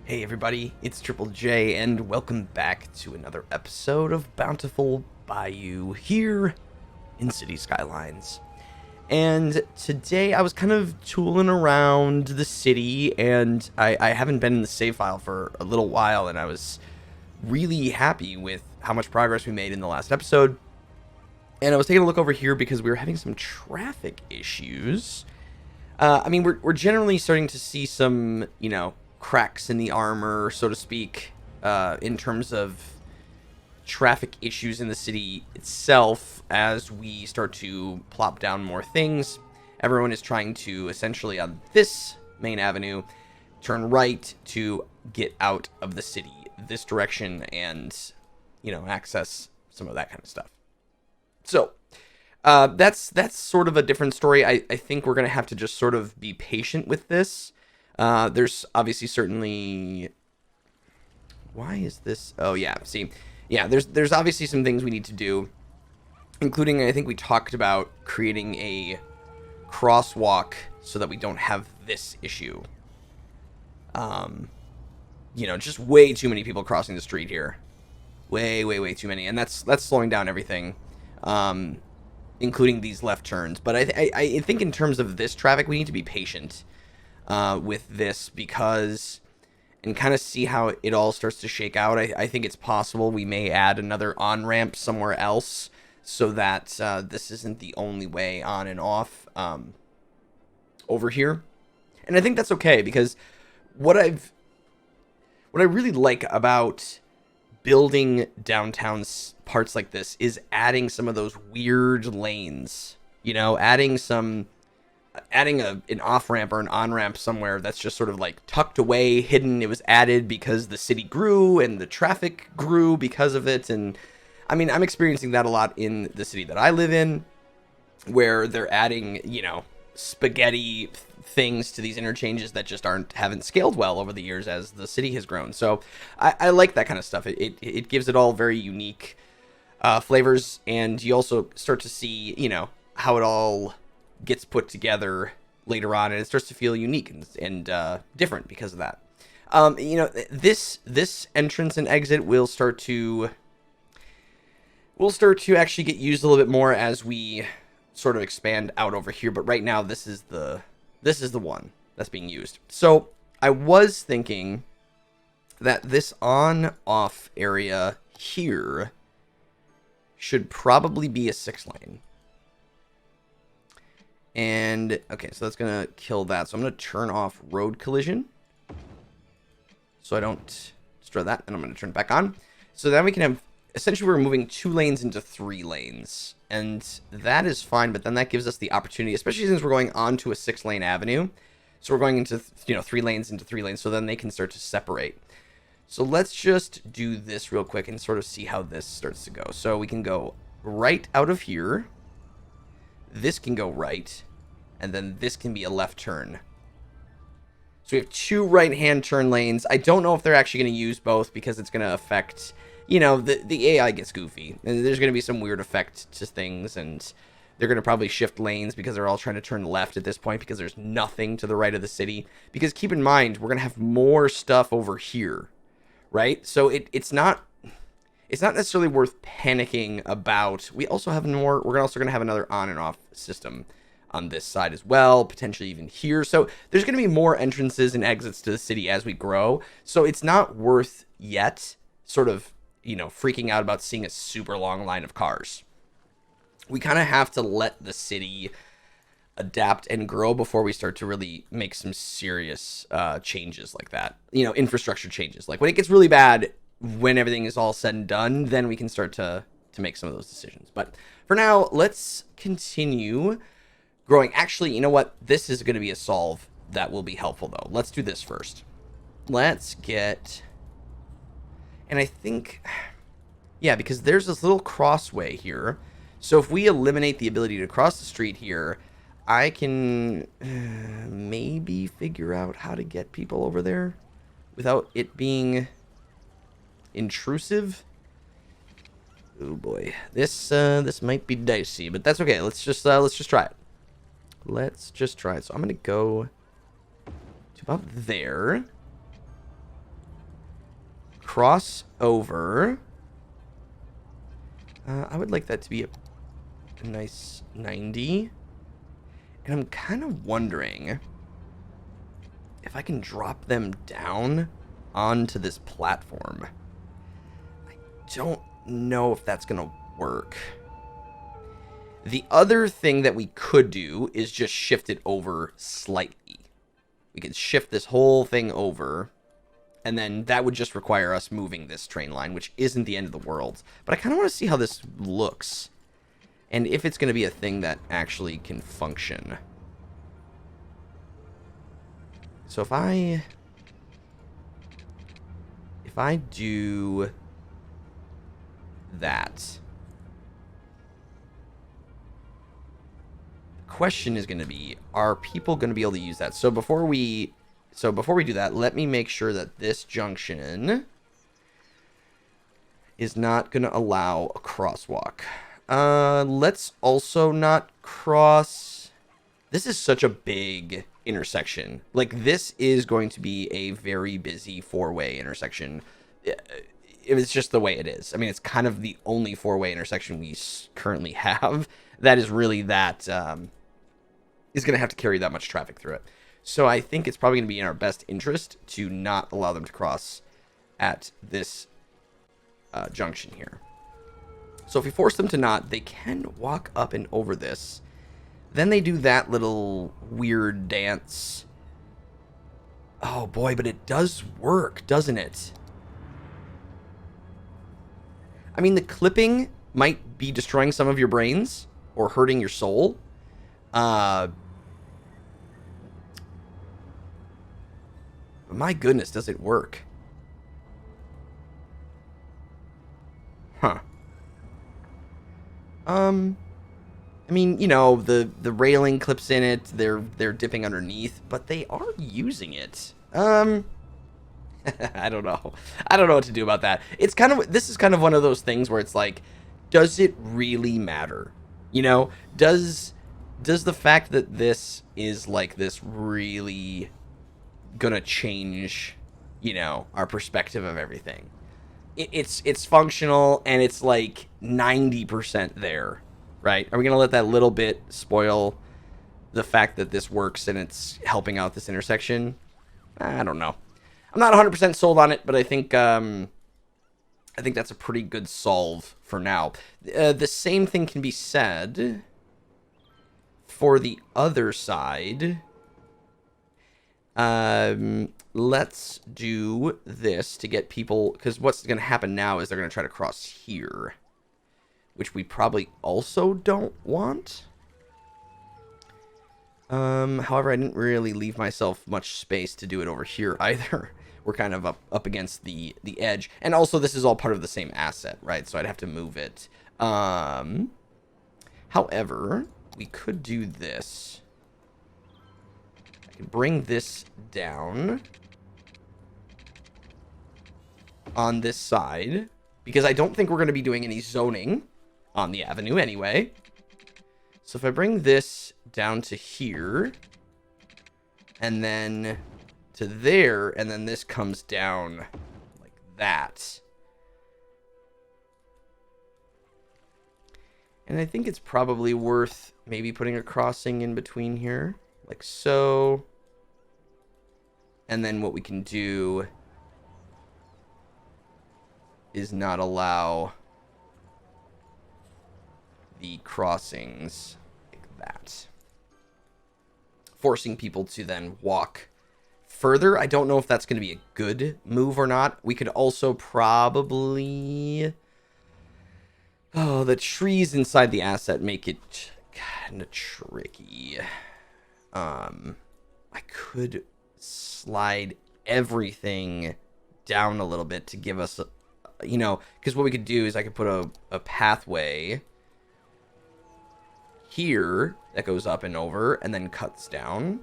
Hey everybody, it's Triple J, and welcome back to another episode of Bountiful Bayou here in City Skylines. And today I was kind of tooling around the city, and I haven't been in the save file for a little while, and I was really happy with how much progress we made in the last episode. And I was taking a look over here because we were having some traffic issues. We're generally starting to see some, cracks in the armor, so to speak, in terms of traffic issues in the city itself as we start to plop down more things. Everyone is trying to, essentially, on this main avenue, turn right to get out of the city this direction and, access some of that kind of stuff. So, that's sort of a different story. I think we're going to have to just sort of be patient with this. There's obviously certainly... Why is this? Oh, yeah, see. Yeah, there's obviously some things we need to do, including, I think we talked about creating a crosswalk so that we don't have this issue. Just way too many people crossing the street here. Way too many. And that's slowing down everything, including these left turns. But I think in terms of this traffic, we need to be patient with this and kind of see how it all starts to shake out. I think it's possible we may add another on-ramp somewhere else so that this isn't the only way on and off over here. And I think that's okay, because what I really like about building downtown parts like this is adding some of those weird lanes, adding an off-ramp or an on-ramp somewhere that's just sort of like tucked away, hidden. It was added because the city grew and the traffic grew because of it. And I'm experiencing that a lot in the city that I live in, where they're adding, spaghetti things to these interchanges that just haven't scaled well over the years as the city has grown. So I like that kind of stuff. It gives it all very unique flavors, and you also start to see, how it all gets put together later on, and it starts to feel unique and different because of that. This entrance and exit will start to actually get used a little bit more as we sort of expand out over here. But right now, this is the one that's being used. So I was thinking that this on-off area here should probably be a 6-lane. And, okay, so that's going to kill that. So I'm going to turn off road collision so I don't destroy that. And I'm going to turn it back on. So then we can have, essentially we're moving 2 lanes into 3 lanes. And that is fine, but then that gives us the opportunity, especially since we're going onto a 6-lane avenue. So we're going into, 3 lanes into 3 lanes, so then they can start to separate. So let's just do this real quick and sort of see how this starts to go. So we can go right out of here. This can go right, and then this can be a left turn. So we have 2 right-hand turn lanes. I don't know if they're actually going to use both, because it's going to affect, the AI gets goofy. And there's going to be some weird effect to things, and they're going to probably shift lanes because they're all trying to turn left at this point because there's nothing to the right of the city. Because keep in mind, we're going to have more stuff over here, right? So it's not necessarily worth panicking about. We're also going to have another on and off system on this side as well, potentially even here. So there's going to be more entrances and exits to the city as we grow. So it's not worth yet sort of, freaking out about seeing a super long line of cars. We kind of have to let the city adapt and grow before we start to really make some serious changes like that. Infrastructure changes. Like when it gets really bad, when everything is all said and done, then we can start to make some of those decisions. But for now, let's continue growing. Actually, you know what? This is going to be a solve that will be helpful, though. Let's do this first. Let's get... And I think... Yeah, because there's this little crossway here. So if we eliminate the ability to cross the street here, I can maybe figure out how to get people over there without it being intrusive. Oh boy, this might be dicey, but that's okay. Let's just try it. So I'm gonna go to about there. cross over. I would like that to be a nice 90. And I'm kind of wondering if I can drop them down onto this platform. I don't know if that's going to work. The other thing that we could do is just shift it over slightly. We could shift this whole thing over, and then that would just require us moving this train line, which isn't the end of the world. But I kind of want to see how this looks, and if it's going to be a thing that actually can function. So if I do that, the question is going to be, are people going to be able to use that? So before we do that, let me make sure that this junction is not going to allow a crosswalk. Let's also not cross. This is such a big intersection. Like, this is going to be a very busy four-way intersection. It's just the way it is. I mean, it's kind of the only four-way intersection we currently have that is really that is going to have to carry that much traffic through it. So I think it's probably going to be in our best interest to not allow them to cross at this junction here. So if we force them to not, they can walk up and over this. Then they do that little weird dance. Oh boy, but it does work, doesn't it? I mean, the clipping might be destroying some of your brains or hurting your soul. But my goodness, does it work? Huh. I mean, you know, the railing clips in it, they're dipping underneath, but they are using it. I don't know. I don't know what to do about that. This is kind of one of those things where it's like, does it really matter? You know, does the fact that this is like this really gonna change, you know, our perspective of everything? It's functional and it's like 90% there. Right? Are we going to let that little bit spoil the fact that this works and it's helping out this intersection? I don't know. I'm not 100% sold on it, but I think that's a pretty good solve for now. The same thing can be said for the other side. Let's do this to get people, because what's going to happen now is they're going to try to cross here, which we probably also don't want. However, I didn't really leave myself much space to do it over here either. We're kind of up against the edge. And also, this is all part of the same asset, right? So I'd have to move it. However, we could do this. I can bring this down on this side, because I don't think we're going to be doing any zoning on the avenue anyway. So if I bring this down to here, and then to there, and then this comes down like that. And I think it's probably worth maybe putting a crossing in between here, like so. And then what we can do is not allow the crossings like that, forcing people to then walk further. I don't know if that's going to be a good move or not. We could also probably, the trees inside the asset make it kind of tricky. I could slide everything down a little bit to give us you know, because what we could do is I could put a pathway here that goes up and over and then cuts down.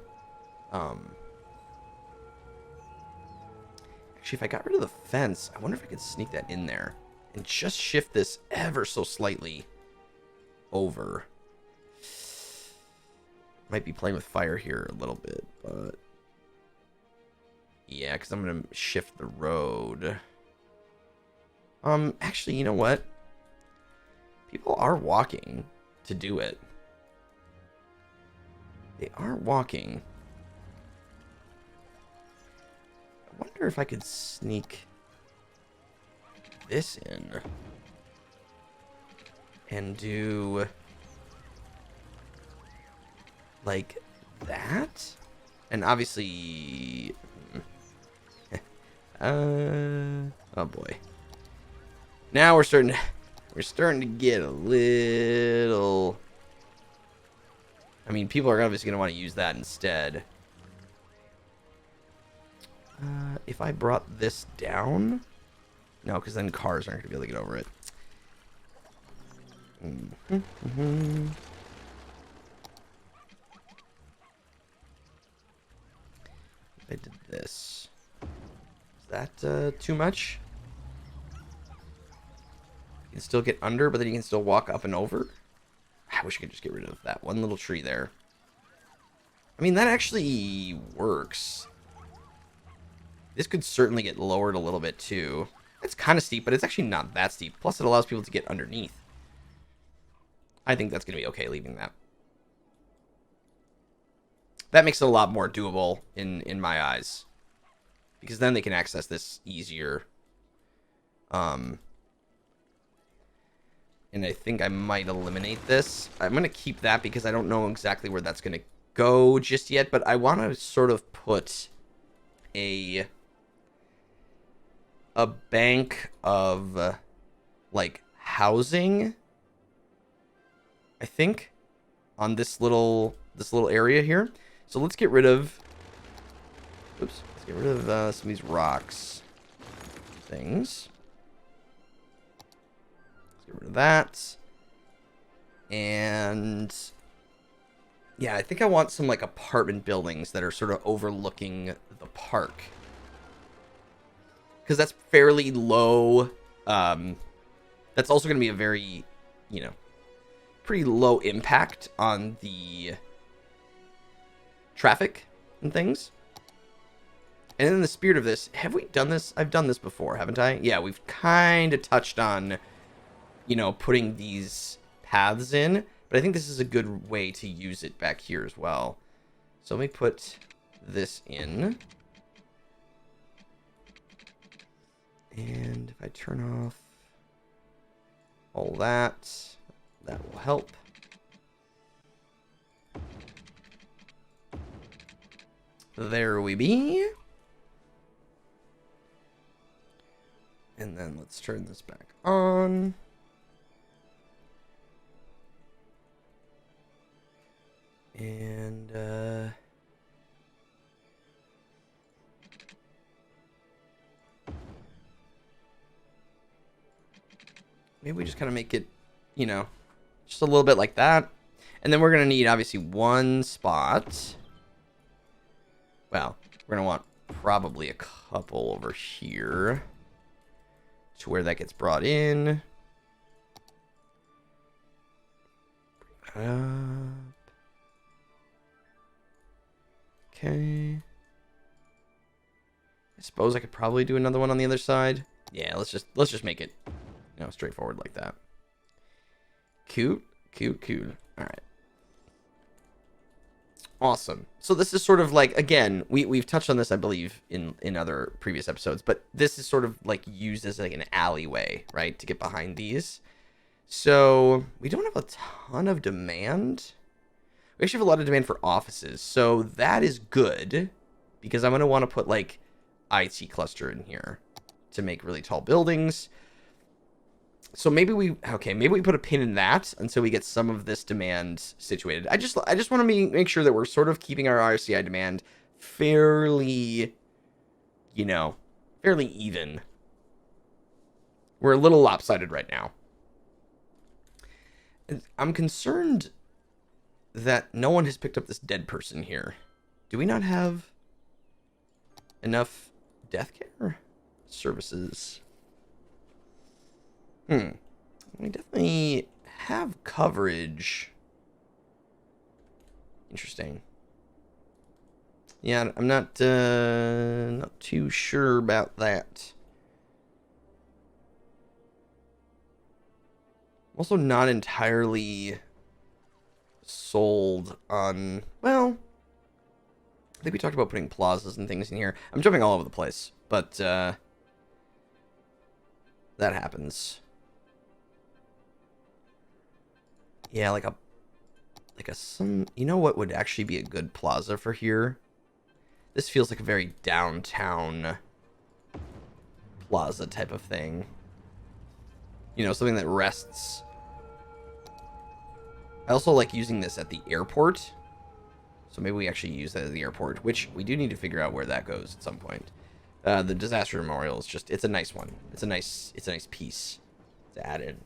Actually, if I got rid of the fence, I wonder if I could sneak that in there and just shift this ever so slightly over. Might be playing with fire here a little bit, but yeah, because I'm going to shift the road. Actually, you know what? People are walking to do it. They are walking. I wonder if I could sneak this in and do like that. And obviously, oh boy. Now we're starting to get a little. I mean, people are obviously going to want to use that instead. If I brought this down, no, because then cars aren't going to be able to get over it. If I did this, is that too much? You can still get under, but then you can still walk up and over. I wish I could just get rid of that one little tree there. I mean, that actually works. This could certainly get lowered a little bit too. It's kind of steep, but it's actually not that steep. Plus, it allows people to get underneath. I think that's going to be okay leaving that. That makes it a lot more doable in my eyes. Because then they can access this easier. And I think I might eliminate this. I'm going to keep that because I don't know exactly where that's going to go just yet. But I want to sort of put a bank of like housing, I think, on this little area here. So let's get rid of, oops, let's get rid of some of these rocks things. Let's get rid of that. And yeah, I think I want some like apartment buildings that are sort of overlooking the park. Because that's fairly low. That's also going to be a very, pretty low impact on the traffic and things. And in the spirit of this, have we done this? I've done this before, haven't I? Yeah, we've kind of touched on, putting these paths in. But I think this is a good way to use it back here as well. So let me put this in. And if I turn off all that, that will help. There we be. And then let's turn this back on. And maybe we just kind of make it, just a little bit like that. And then we're going to need, obviously, one spot. Well, we're going to want probably a couple over here to where that gets brought in. Okay. I suppose I could probably do another one on the other side. Yeah, let's just make it, straightforward like that. Cute. All right. Awesome. So this is sort of like, again, we've touched on this, I believe, in other previous episodes, but this is sort of like used as like an alleyway, right, to get behind these. So we don't have a ton of demand. We actually have a lot of demand for offices, so that is good because I'm going to want to put like IT cluster in here to make really tall buildings. So maybe we put a pin in that until we get some of this demand situated. I just want to make sure that we're sort of keeping our RCI demand fairly, fairly even. We're a little lopsided right now. I'm concerned that no one has picked up this dead person here. Do we not have enough death care services? We definitely have coverage. Interesting. Yeah, I'm not too sure about that. Also not entirely sold on, well, I think we talked about putting plazas and things in here. I'm jumping all over the place, but that happens. Yeah, like a some, you know what would actually be a good plaza for here? This feels like a very downtown plaza type of thing. You know, something that rests. I also like using this at the airport. So maybe we actually use that at the airport, which we do need to figure out where that goes at some point. The disaster memorial is just, it's a nice one. It's a nice piece to add in.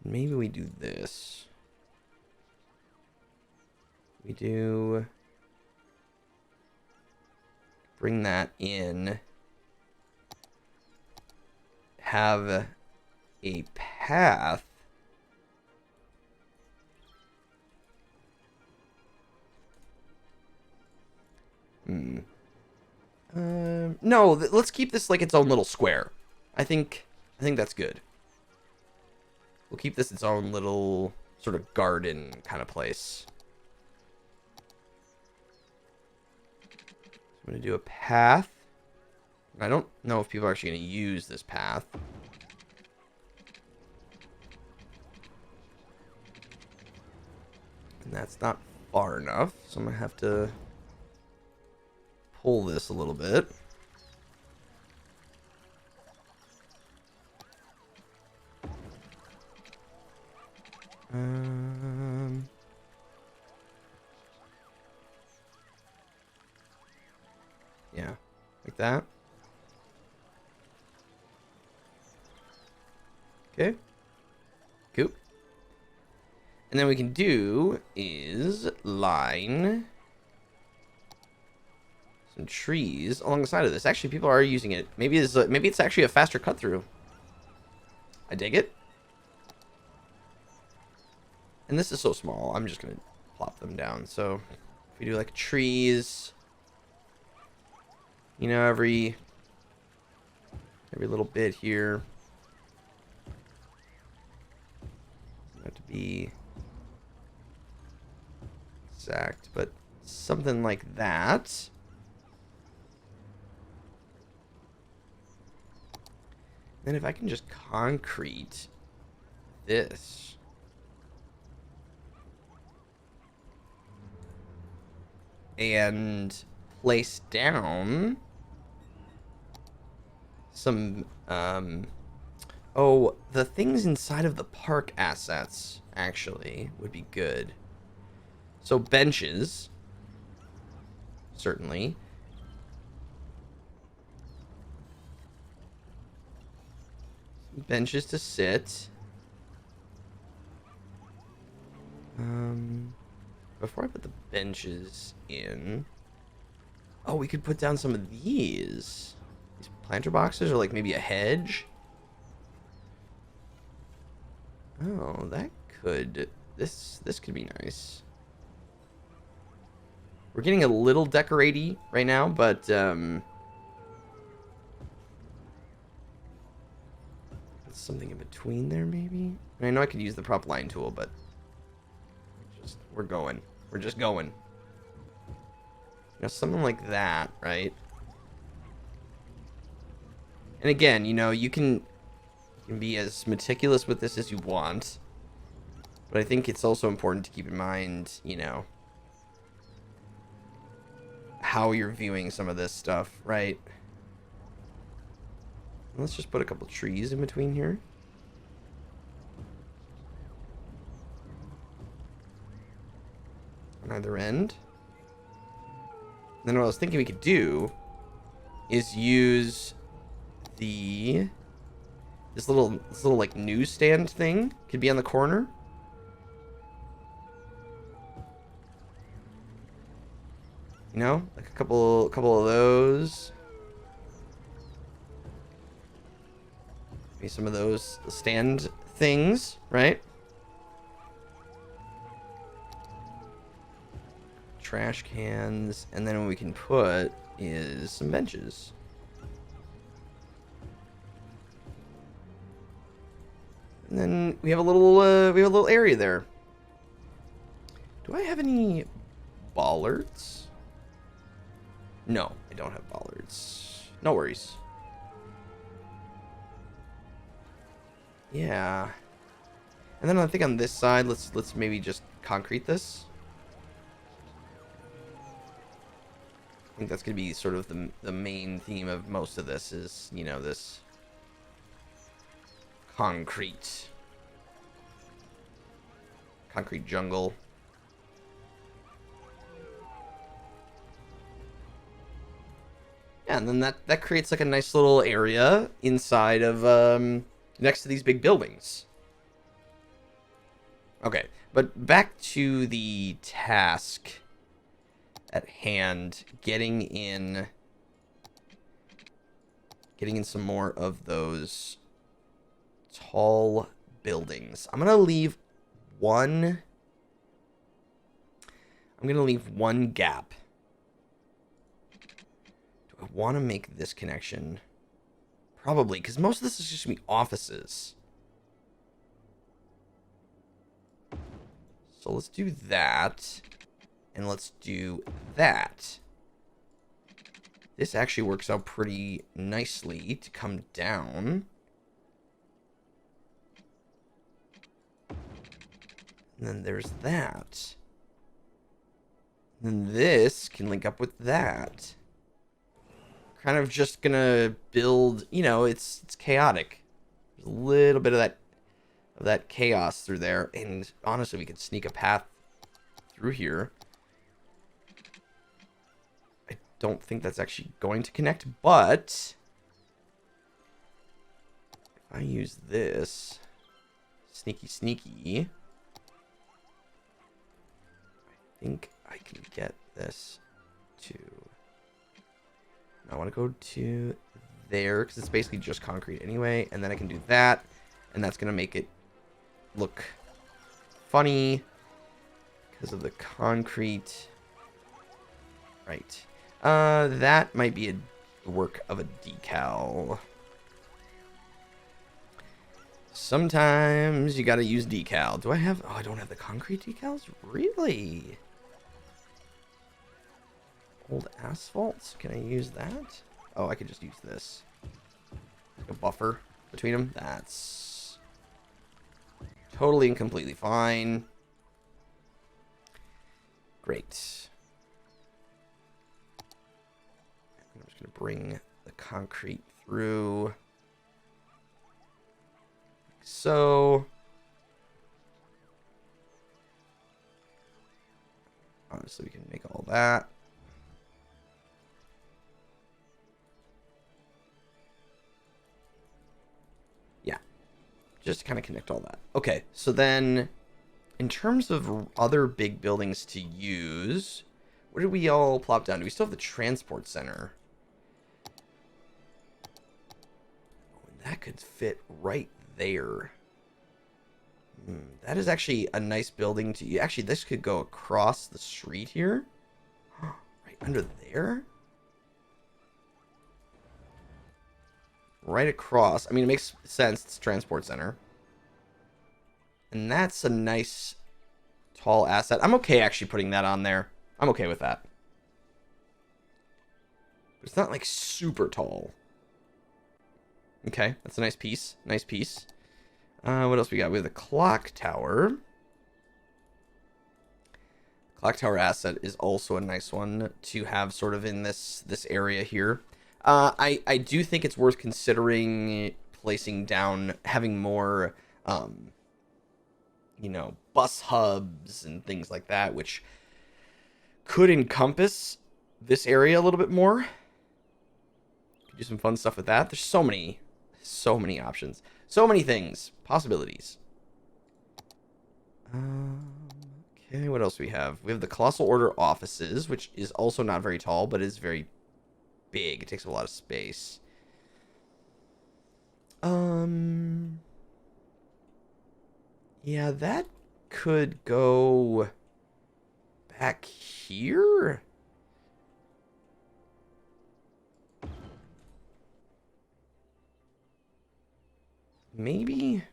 Maybe we do this. We do bring that in. Have a path. No, let's keep this like its own little square. I think that's good. We'll keep this its own little sort of garden kind of place. I'm going to do a path. I don't know if people are actually going to use this path. And that's not far enough, so I'm going to have to pull this a little bit. Yeah, like that. Okay. Cool. And then we can do is line some trees along the side of this. Actually, people are using it. Maybe it's actually a faster cut through. I dig it. And this is so small. I'm just gonna plop them down. So if we do like trees, you know, every little bit here. Doesn't have to be exact, but something like that. Then if I can just concrete this. And place down some, oh, the things inside of the park assets, actually, would be good. So benches, certainly. Benches to sit. Before I put the benches in, oh, we could put down some of these planter boxes, or like maybe a hedge. Oh, that could, this could be nice. We're getting a little decoraty right now, but something in between there, maybe. I know I could use the prop line tool, but we're going. We're just going. You know, something like that, right? And again, you know, you can be as meticulous with this as you want, but I think it's also important to keep in mind, you know, how you're viewing some of this stuff, right? Let's just put a couple trees in between here. On either end. And then what I was thinking we could do is use this little like newsstand thing. Could be on the corner. You know, like a couple of those. Maybe some of those stand things, right? Trash cans, and then what we can put is some benches. And then we have a little area there. Do I have any bollards? No, I don't have bollards. No worries. Yeah. And then I think on this side, let's maybe just concrete this. I think that's going to be sort of the main theme of most of this is, you know, this concrete jungle. Yeah, and then that creates like a nice little area inside of next to these big buildings. Okay, but back to the task at hand, getting in some more of those tall buildings. I'm gonna leave one gap. Do I want to make this connection? Probably, because most of this is just gonna be offices. So let's do that, and let's do that. This actually works out pretty nicely to come down. And then there's that. And then this can link up with that. Kind of just gonna build, you know, it's chaotic. There's a little bit of that chaos through there, and honestly we could sneak a path through here. I don't think that's actually going to connect, but if I use this sneaky, I think I can get this to, I want to go to there because it's basically just concrete anyway, and then I can do that, and that's gonna make it look funny because of the concrete. Right. That might be a work of a decal. Sometimes you gotta use decal. Do I have... Oh, I don't have the concrete decals? Really? Old asphalt? Can I use that? Oh, I could just use this. Like a buffer between them. That's totally and completely fine. Great. I'm just going to bring the concrete through. Like so. Honestly, we can make all that. Yeah. Just to kind of connect all that. Okay, so then in terms of other big buildings to use, where did we all plop down? Do we still have the transport center? Oh, and that could fit right there. That is actually a nice building to... Actually, this could go across the street here. Right under there? Right across. I mean, it makes sense. It's a transport center. And that's a nice tall asset. I'm okay actually putting that on there. I'm okay with that. It's not like super tall. Okay, that's a nice piece. Nice piece. What else we got? We have the clock tower. Clock tower asset is also a nice one to have sort of in this area here. I do think it's worth considering placing down, having more, you know, bus hubs and things like that, which could encompass this area a little bit more. Could do some fun stuff with that. There's so many options, so many things, possibilities. Okay, what else do we have? We have the Colossal Order offices, which is also not very tall, but is very big. It takes a lot of space. Yeah, that could go back here. Maybe.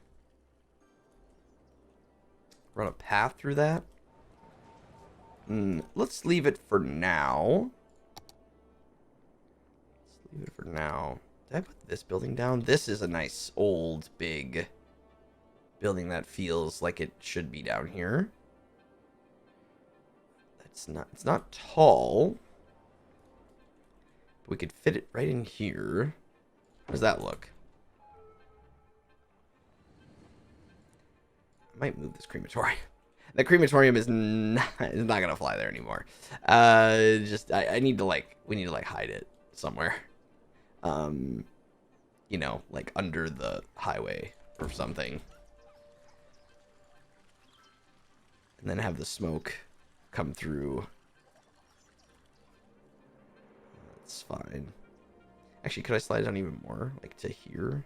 run a path through that. Let's leave it for now. Let's leave it for now. Did I put this building down? This is a nice old big building that feels like it should be down here. It's not tall. But we could fit it right in here. How does that look? I might move this crematorium. The crematorium is not gonna fly there anymore. I need to we need to hide it somewhere. You know, like under the highway or something. And then have the smoke come through. That's fine. Actually, could I slide it down even more? Like to here?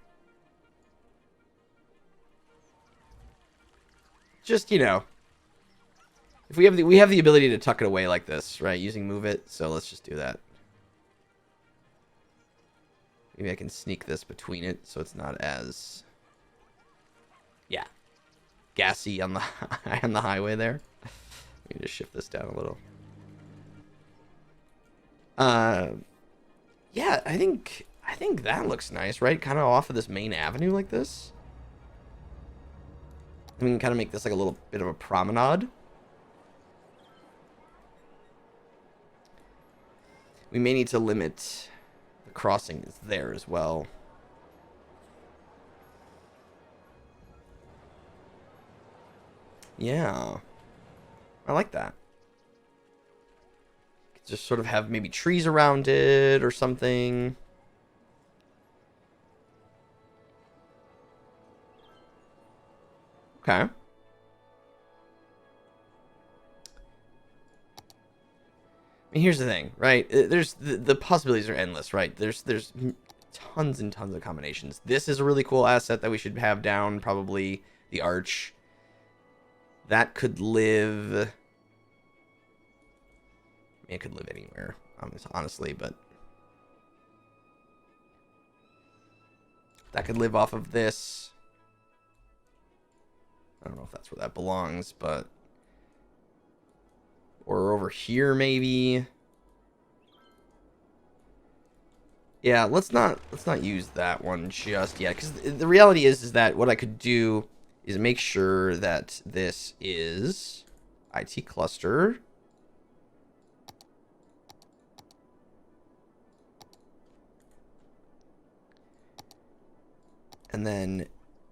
Just, you know. If we have the ability to tuck it away like this, right? Using move it. So let's just do that. Maybe I can sneak this between it so it's not as, yeah, gassy on the on the highway there. Let me just shift this down a little. Yeah, I think that looks nice, right? Kind of off of this main avenue like this. And we can kind of make this like a little bit of a promenade. We may need to limit the crossings there as well. Yeah. I like that. Just sort of have maybe trees around it or something. Okay. I mean, here's the thing, right? There's the possibilities are endless, right? There's tons and tons of combinations. This is a really cool asset that we should have down, probably the arch. That could live. I mean, it could live anywhere, honestly, but that could live off of this. I don't know if that's where that belongs, but or over here maybe. Yeah, let's not use that one just yet, because the reality is that what I could do is make sure that this is IT cluster. And then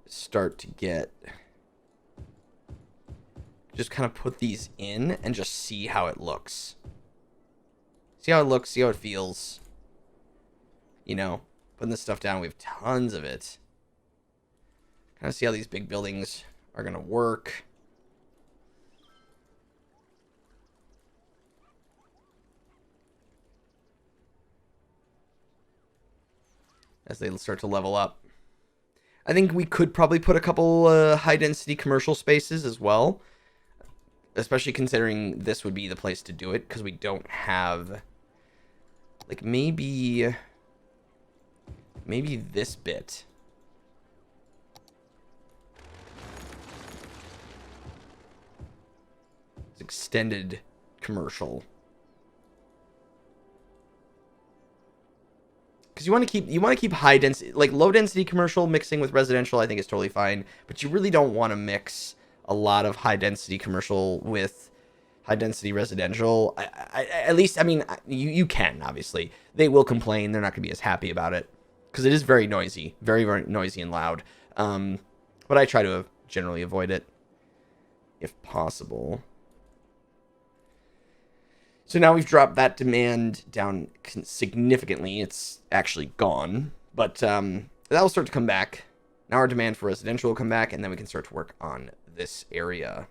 start to get, just kind of put these in and just see how it looks. See how it looks, see how it feels. You know, putting this stuff down, we have tons of it. Kind of see how these big buildings are going to work. As they start to level up. I think we could probably put a couple high-density commercial spaces as well. Especially considering this would be the place to do it, because we don't have, like, maybe this bit. It's extended commercial. Because you want to keep high density, like low density commercial mixing with residential, I think is totally fine. But you really don't want to mix a lot of high density commercial with high density residential. At least, I mean, you can, obviously. They will complain. They're not going to be as happy about it because it is very noisy, very, very noisy and loud. But I try to generally avoid it if possible. So now we've dropped that demand down significantly. It's actually gone, but that will start to come back. Now our demand for residential will come back, and then we can start to work on this area.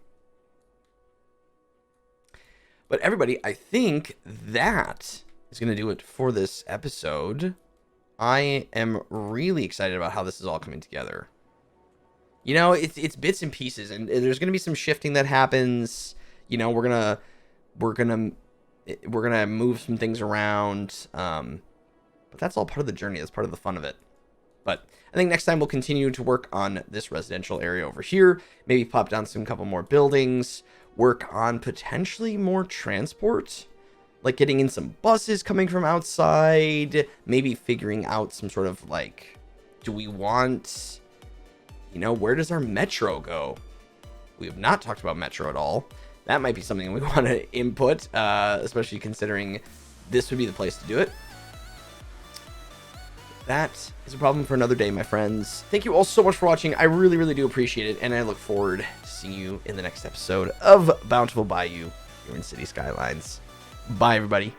But everybody, I think that is going to do it for this episode. I am really excited about how this is all coming together. You know, it's bits and pieces, and there's going to be some shifting that happens. You know, we're gonna move some things around, but that's all part of the journey. That's part of the fun of it. But I think next time we'll continue to work on this residential area over here. Maybe pop down some couple more buildings. Work on potentially more transport. Like getting in some buses coming from outside. Maybe figuring out some sort of like... Do we want... where does our metro go? We have not talked about metro at all. That might be something we want to input, especially considering this would be the place to do it. That is a problem for another day, my friends. Thank you all so much for watching. I really, really do appreciate it, and I look forward to seeing you in the next episode of Bountiful Bayou here in City Skylines. Bye, everybody.